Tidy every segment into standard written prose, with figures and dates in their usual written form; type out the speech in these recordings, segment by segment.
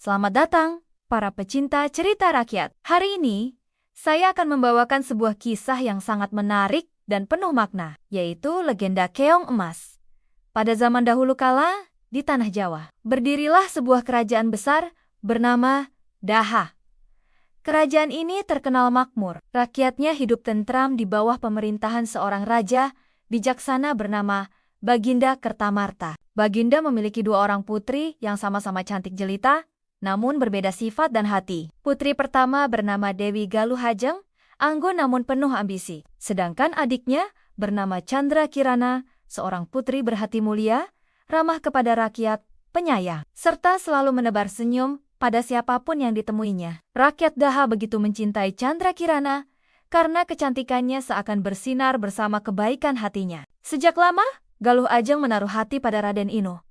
Selamat datang, para pecinta cerita rakyat. Hari ini, saya akan membawakan sebuah kisah yang sangat menarik dan penuh makna, yaitu legenda Keong Emas. Pada zaman dahulu kala, di tanah Jawa, berdirilah sebuah kerajaan besar bernama Daha. Kerajaan ini terkenal makmur. Rakyatnya hidup tentram di bawah pemerintahan seorang raja bijaksana bernama Baginda Kertamarta. Baginda memiliki 2 orang putri yang sama-sama cantik jelita, namun berbeda sifat dan hati. Putri pertama bernama Dewi Galuh Ajeng, anggun namun penuh ambisi. Sedangkan adiknya bernama Chandra Kirana, seorang putri berhati mulia, ramah kepada rakyat, penyayang, serta selalu menebar senyum pada siapapun yang ditemuinya. Rakyat Daha begitu mencintai Chandra Kirana karena kecantikannya seakan bersinar bersama kebaikan hatinya. Sejak lama, Galuh Ajeng menaruh hati pada Raden Inu.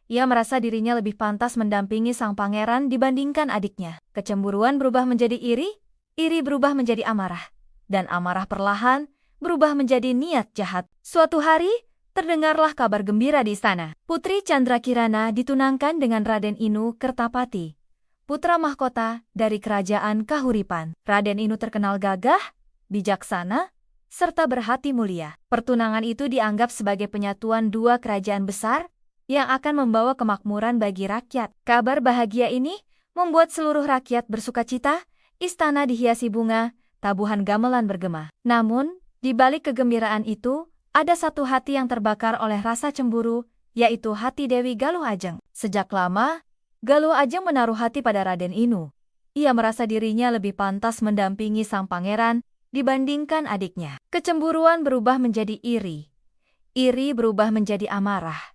Ia merasa dirinya lebih pantas mendampingi sang pangeran dibandingkan adiknya. Kecemburuan berubah menjadi iri, iri berubah menjadi amarah, dan amarah perlahan berubah menjadi niat jahat. Suatu hari, terdengarlah kabar gembira di istana. Putri Chandra Kirana ditunangkan dengan Raden Inu Kertapati, putra mahkota dari kerajaan Kahuripan. Raden Inu terkenal gagah, bijaksana, serta berhati mulia. Pertunangan itu dianggap sebagai penyatuan 2 kerajaan besar yang akan membawa kemakmuran bagi rakyat. Kabar bahagia ini membuat seluruh rakyat bersukacita, istana dihiasi bunga, tabuhan gamelan bergema. Namun, di balik kegembiraan itu, ada satu hati yang terbakar oleh rasa cemburu, yaitu hati Dewi Galuh Ajeng. Sejak lama, Galuh Ajeng menaruh hati pada Raden Inu. Ia merasa dirinya lebih pantas mendampingi sang pangeran dibandingkan adiknya. Kecemburuan berubah menjadi iri, iri berubah menjadi amarah,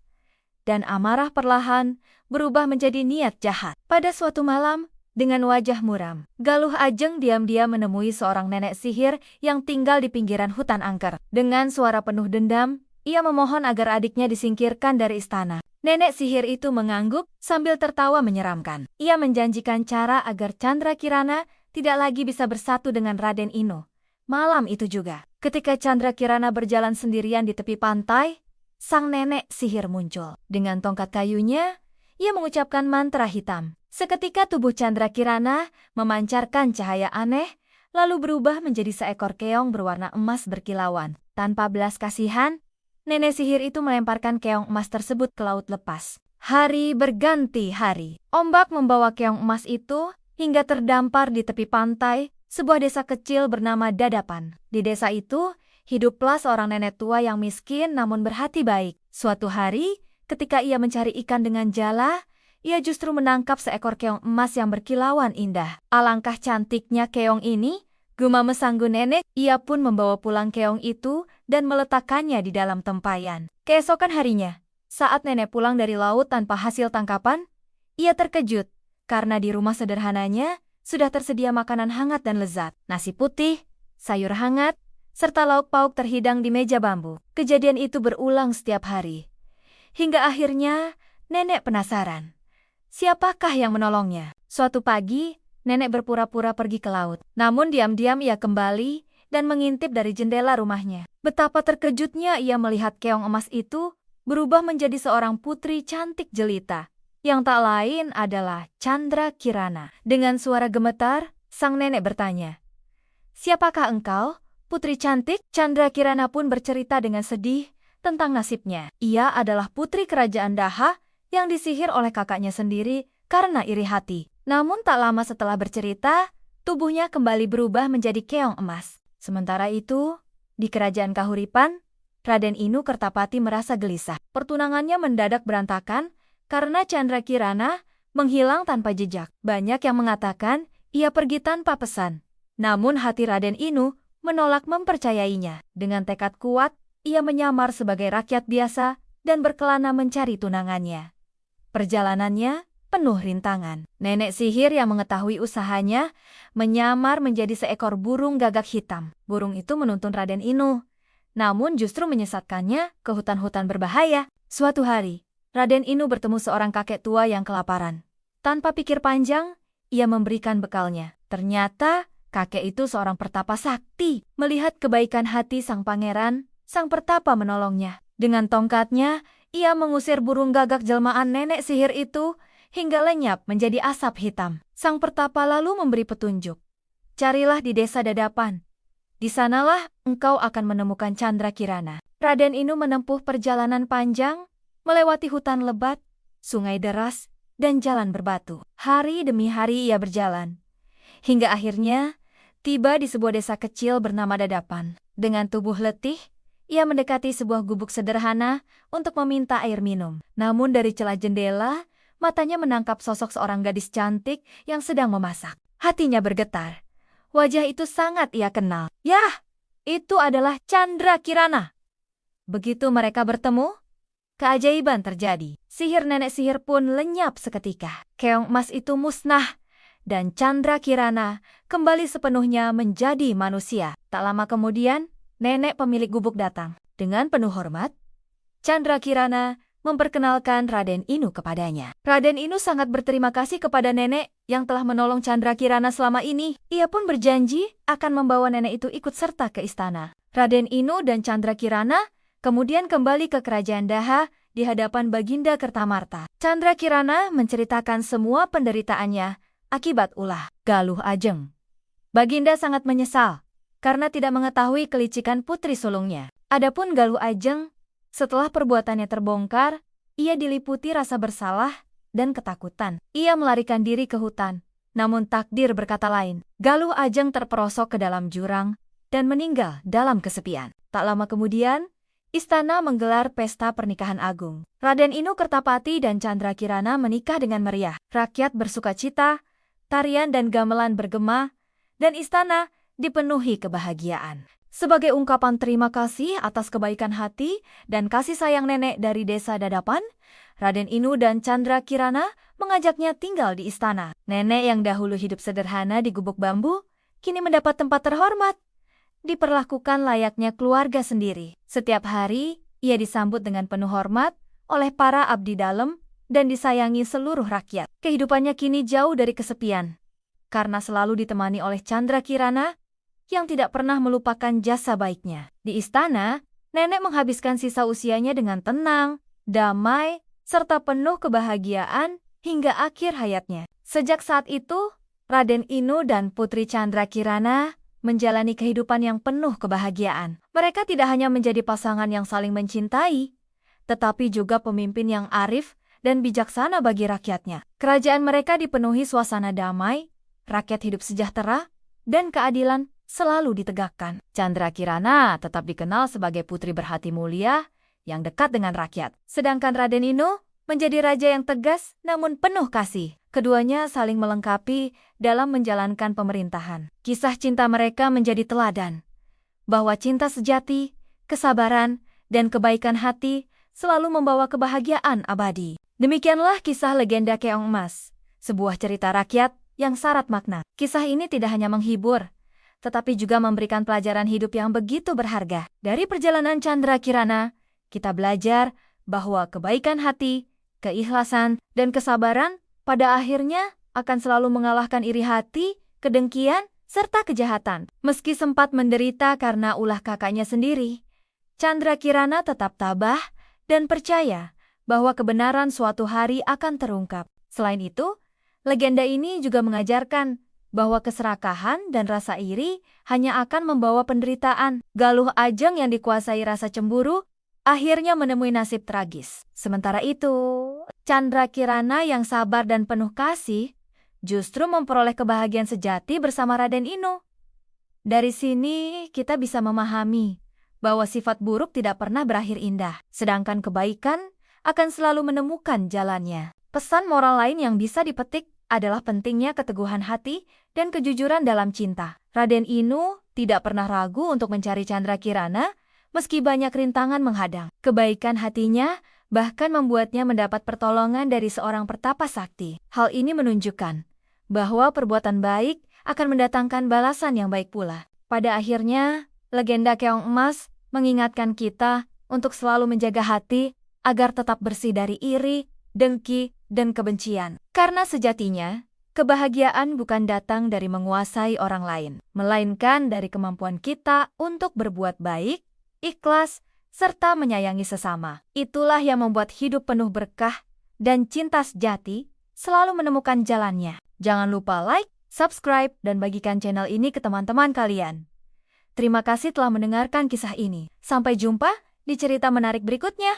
dan amarah perlahan berubah menjadi niat jahat. Pada suatu malam, dengan wajah muram, Galuh Ajeng diam-diam menemui seorang nenek sihir yang tinggal di pinggiran hutan angker. Dengan suara penuh dendam, ia memohon agar adiknya disingkirkan dari istana. Nenek sihir itu mengangguk sambil tertawa menyeramkan. Ia menjanjikan cara agar Chandra Kirana tidak lagi bisa bersatu dengan Raden Inu. Malam itu juga, ketika Chandra Kirana berjalan sendirian di tepi pantai, sang nenek sihir muncul. Dengan tongkat kayunya, ia mengucapkan mantra hitam. Seketika tubuh Chandra Kirana memancarkan cahaya aneh, lalu berubah menjadi seekor keong berwarna emas berkilauan. Tanpa belas kasihan, nenek sihir itu melemparkan keong emas tersebut ke laut lepas. Hari berganti hari. Ombak membawa keong emas itu hingga terdampar di tepi pantai, sebuah desa kecil bernama Dadapan. Di desa itu, hiduplah seorang nenek tua yang miskin namun berhati baik. Suatu hari, ketika ia mencari ikan dengan jala, ia justru menangkap seekor keong emas yang berkilauan indah. Alangkah cantiknya keong ini, gumam sanggu nenek. Ia pun membawa pulang keong itu dan meletakkannya di dalam tempayan. Keesokan harinya, saat nenek pulang dari laut tanpa hasil tangkapan, ia terkejut karena di rumah sederhananya sudah tersedia makanan hangat dan lezat. Nasi putih, sayur hangat, serta lauk pauk terhidang di meja bambu. Kejadian itu berulang setiap hari. Hingga akhirnya, nenek penasaran. Siapakah yang menolongnya? Suatu pagi, nenek berpura-pura pergi ke laut. Namun diam-diam ia kembali dan mengintip dari jendela rumahnya. Betapa terkejutnya ia melihat keong emas itu berubah menjadi seorang putri cantik jelita, yang tak lain adalah Chandra Kirana. Dengan suara gemetar, sang nenek bertanya, "Siapakah engkau, putri cantik?" Chandra Kirana pun bercerita dengan sedih tentang nasibnya. Ia adalah putri kerajaan Daha yang disihir oleh kakaknya sendiri karena iri hati. Namun tak lama setelah bercerita, tubuhnya kembali berubah menjadi keong emas. Sementara itu, di kerajaan Kahuripan, Raden Inu Kertapati merasa gelisah. Pertunangannya mendadak berantakan karena Chandra Kirana menghilang tanpa jejak. Banyak yang mengatakan ia pergi tanpa pesan. Namun hati Raden Inu menolak mempercayainya. Dengan tekad kuat, ia menyamar sebagai rakyat biasa dan berkelana mencari tunangannya. Perjalanannya penuh rintangan. Nenek sihir yang mengetahui usahanya menyamar menjadi seekor burung gagak hitam. Burung itu menuntun Raden Inu, namun justru menyesatkannya ke hutan-hutan berbahaya. Suatu hari, Raden Inu bertemu seorang kakek tua yang kelaparan. Tanpa pikir panjang, ia memberikan bekalnya. Ternyata, kakek itu seorang pertapa sakti. Melihat kebaikan hati sang pangeran, sang pertapa menolongnya. Dengan tongkatnya, ia mengusir burung gagak jelmaan nenek sihir itu hingga lenyap menjadi asap hitam. Sang pertapa lalu memberi petunjuk. Carilah di desa Dadapan. Di sanalah engkau akan menemukan Chandra Kirana. Raden Inu menempuh perjalanan panjang, melewati hutan lebat, sungai deras, dan jalan berbatu. Hari demi hari ia berjalan, hingga akhirnya tiba di sebuah desa kecil bernama Dadapan. Dengan tubuh letih, ia mendekati sebuah gubuk sederhana untuk meminta air minum. Namun dari celah jendela, matanya menangkap sosok seorang gadis cantik yang sedang memasak. Hatinya bergetar. Wajah itu sangat ia kenal. Yah, itu adalah Chandra Kirana. Begitu mereka bertemu, keajaiban terjadi. Sihir nenek sihir pun lenyap seketika. Keong emas itu musnah, dan Chandra Kirana kembali sepenuhnya menjadi manusia. Tak lama kemudian, nenek pemilik gubuk datang. Dengan penuh hormat, Chandra Kirana memperkenalkan Raden Inu kepadanya. Raden Inu sangat berterima kasih kepada nenek yang telah menolong Chandra Kirana selama ini. Ia pun berjanji akan membawa nenek itu ikut serta ke istana. Raden Inu dan Chandra Kirana kemudian kembali ke kerajaan Daha di hadapan Baginda Kertamarta. Chandra Kirana menceritakan semua penderitaannya akibat ulah Galuh Ajeng. Baginda sangat menyesal karena tidak mengetahui kelicikan putri sulungnya. Adapun Galuh Ajeng, setelah perbuatannya terbongkar, ia diliputi rasa bersalah dan ketakutan. Ia melarikan diri ke hutan, namun takdir berkata lain. Galuh Ajeng terperosok ke dalam jurang dan meninggal dalam kesepian. Tak lama kemudian, istana menggelar pesta pernikahan agung. Raden Inu Kertapati dan Chandra Kirana menikah dengan meriah. Rakyat bersukacita, tarian dan gamelan bergema, dan istana dipenuhi kebahagiaan. Sebagai ungkapan terima kasih atas kebaikan hati dan kasih sayang nenek dari desa Dadapan, Raden Inu dan Chandra Kirana mengajaknya tinggal di istana. Nenek yang dahulu hidup sederhana di gubuk bambu, kini mendapat tempat terhormat. Diperlakukan layaknya keluarga sendiri. Setiap hari, ia disambut dengan penuh hormat oleh para abdi dalam dan disayangi seluruh rakyat. Kehidupannya kini jauh dari kesepian, karena selalu ditemani oleh Chandra Kirana yang tidak pernah melupakan jasa baiknya. Di istana, nenek menghabiskan sisa usianya dengan tenang, damai, serta penuh kebahagiaan hingga akhir hayatnya. Sejak saat itu, Raden Inu dan Putri Chandra Kirana menjalani kehidupan yang penuh kebahagiaan. Mereka tidak hanya menjadi pasangan yang saling mencintai, tetapi juga pemimpin yang arif dan bijaksana bagi rakyatnya. Kerajaan mereka dipenuhi suasana damai, rakyat hidup sejahtera, dan keadilan selalu ditegakkan. Chandra Kirana tetap dikenal sebagai putri berhati mulia yang dekat dengan rakyat. Sedangkan Raden Inu menjadi raja yang tegas namun penuh kasih. Keduanya saling melengkapi dalam menjalankan pemerintahan. Kisah cinta mereka menjadi teladan bahwa cinta sejati, kesabaran, dan kebaikan hati selalu membawa kebahagiaan abadi. Demikianlah kisah legenda Keong Emas, sebuah cerita rakyat yang syarat makna. Kisah ini tidak hanya menghibur, tetapi juga memberikan pelajaran hidup yang begitu berharga. Dari perjalanan Chandra Kirana, kita belajar bahwa kebaikan hati, keikhlasan, dan kesabaran pada akhirnya akan selalu mengalahkan iri hati, kedengkian, serta kejahatan. Meski sempat menderita karena ulah kakaknya sendiri, Chandra Kirana tetap tabah dan percaya bahwa kebenaran suatu hari akan terungkap. Selain itu, legenda ini juga mengajarkan bahwa keserakahan dan rasa iri hanya akan membawa penderitaan. Galuh Ajeng yang dikuasai rasa cemburu akhirnya menemui nasib tragis. Sementara itu, Chandra Kirana yang sabar dan penuh kasih justru memperoleh kebahagiaan sejati bersama Raden Inu. Dari sini kita bisa memahami bahwa sifat buruk tidak pernah berakhir indah, sedangkan kebaikan akan selalu menemukan jalannya. Pesan moral lain yang bisa dipetik adalah pentingnya keteguhan hati dan kejujuran dalam cinta. Raden Inu tidak pernah ragu untuk mencari Chandra Kirana meski banyak rintangan menghadang. Kebaikan hatinya bahkan membuatnya mendapat pertolongan dari seorang pertapa sakti. Hal ini menunjukkan bahwa perbuatan baik akan mendatangkan balasan yang baik pula. Pada akhirnya, legenda Keong Emas mengingatkan kita untuk selalu menjaga hati agar tetap bersih dari iri, dengki, dan kebencian. Karena sejatinya, kebahagiaan bukan datang dari menguasai orang lain, melainkan dari kemampuan kita untuk berbuat baik, ikhlas, serta menyayangi sesama. Itulah yang membuat hidup penuh berkah dan cinta sejati selalu menemukan jalannya. Jangan lupa like, subscribe, dan bagikan channel ini ke teman-teman kalian. Terima kasih telah mendengarkan kisah ini. Sampai jumpa di cerita menarik berikutnya.